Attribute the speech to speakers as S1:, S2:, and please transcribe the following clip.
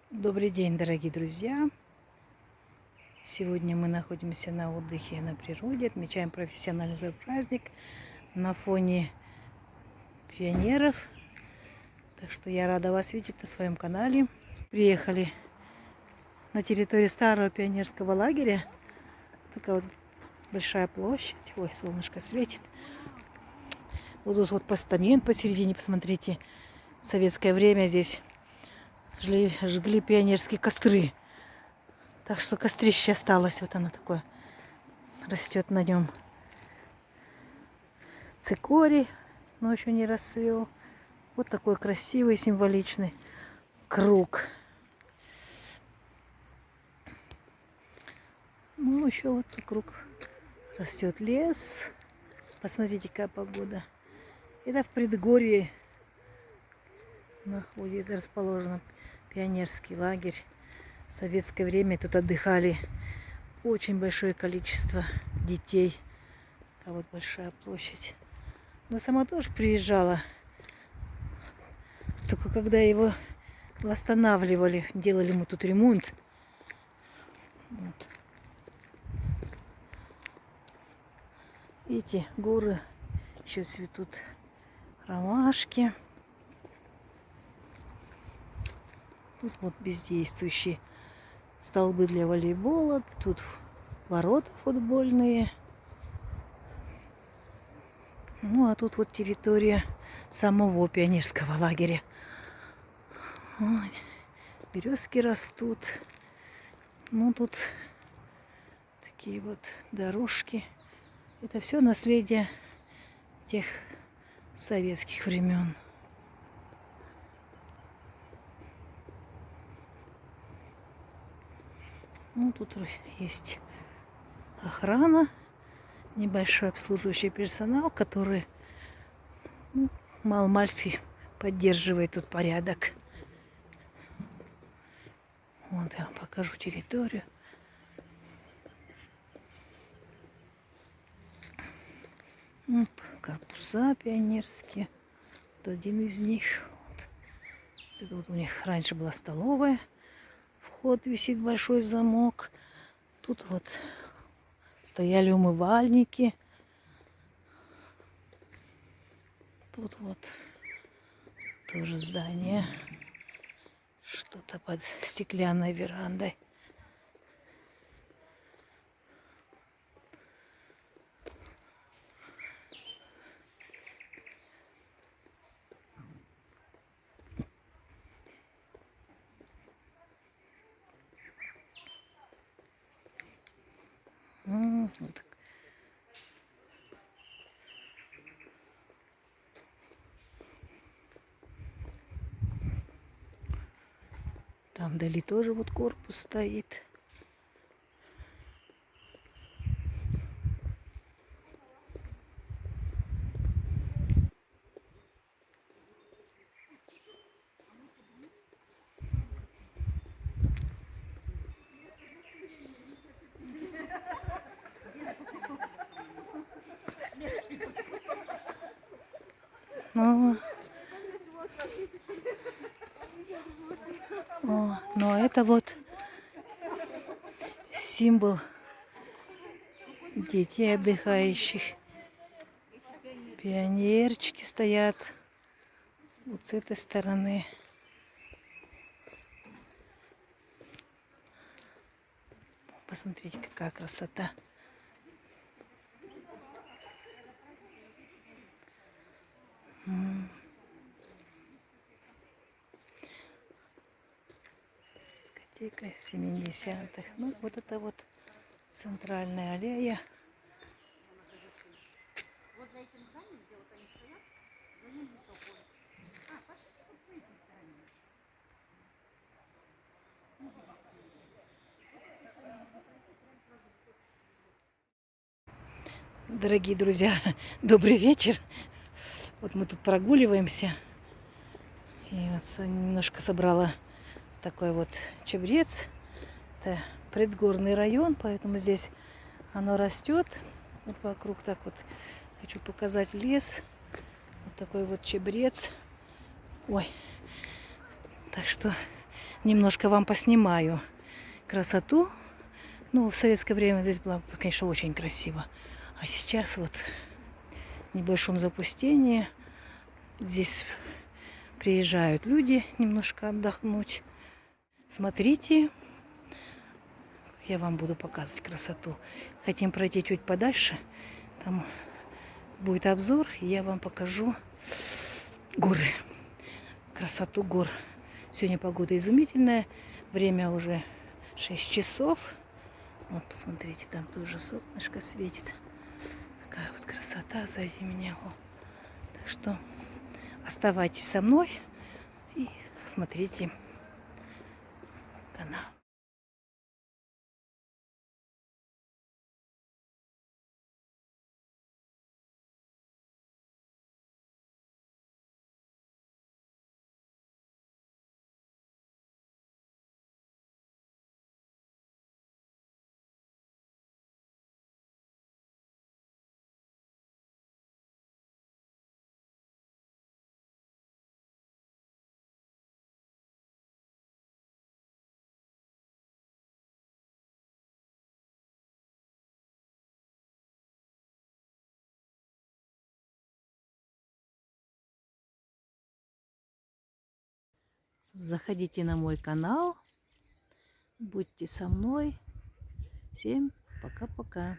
S1: Добрый день, дорогие друзья! Сегодня мы находимся на отдыхе на природе, отмечаем профессиональный свой праздник на фоне пионеров. Так что я рада вас видеть на своем канале. Приехали на территорию старого пионерского лагеря. Такая вот большая площадь. Ой, солнышко светит. Вот тут вот постамент посередине, посмотрите. В советское время здесь жгли пионерские костры. Так что кострище осталось. Вот оно такое. Растет на нем цикорий, но еще не расцвел. Вот такой красивый, символичный круг. Ну, еще вот вокруг растет лес. Посмотрите, какая погода. Это в предгорье находится, расположен пионерский лагерь. В советское время тут отдыхали очень большое количество детей. А вот большая площадь. Но сама тоже приезжала. Только когда его восстанавливали, делали мы тут ремонт. Вот. Видите, горы еще цветут, ромашки. Тут вот бездействующие столбы для волейбола. Тут ворота футбольные. Ну, а тут вот территория самого пионерского лагеря. Ой, березки растут. Ну, тут такие вот дорожки. Это все наследие тех советских времен. Ну, тут есть охрана, небольшой обслуживающий персонал, который мало-мальски поддерживает тут порядок. Вот я вам покажу территорию. Вот, корпуса пионерские. Вот один из них. Вот. Это вот у них раньше была столовая. Вход висит большой замок. Тут вот стояли умывальники. Тут вот тоже здание. Что-то под стеклянной верандой. Вот. Там вдали тоже вот корпус стоит. Но это вот символ детей отдыхающих. Пионерчики стоят вот с этой стороны. Посмотрите, какая красота. Дискотека 70-х. Ну, вот это вот центральная аллея. Вот за этим зданием, где вот они стоят, за ним высокий. Пошлите вот по этой стороне. Дорогие друзья, добрый вечер. Вот мы тут прогуливаемся. И вот немножко собрала такой вот чабрец. Это предгорный район, поэтому здесь оно растет. Вот вокруг так вот хочу показать лес. Вот такой вот чабрец. Ой. Так что немножко вам поснимаю красоту. Ну, в советское время здесь было, конечно, очень красиво. А сейчас вот в небольшом запустении. Здесь приезжают люди немножко отдохнуть. Смотрите, я вам буду показывать красоту. Хотим пройти чуть подальше. Там будет обзор, и я вам покажу горы. Красоту гор. Сегодня погода изумительная. Время уже 6 часов. Вот, посмотрите, там тоже солнышко светит. Такая вот красота сзади меня. Так что оставайтесь со мной и смотрите канал. Заходите на мой канал, будьте со мной. Всем пока-пока.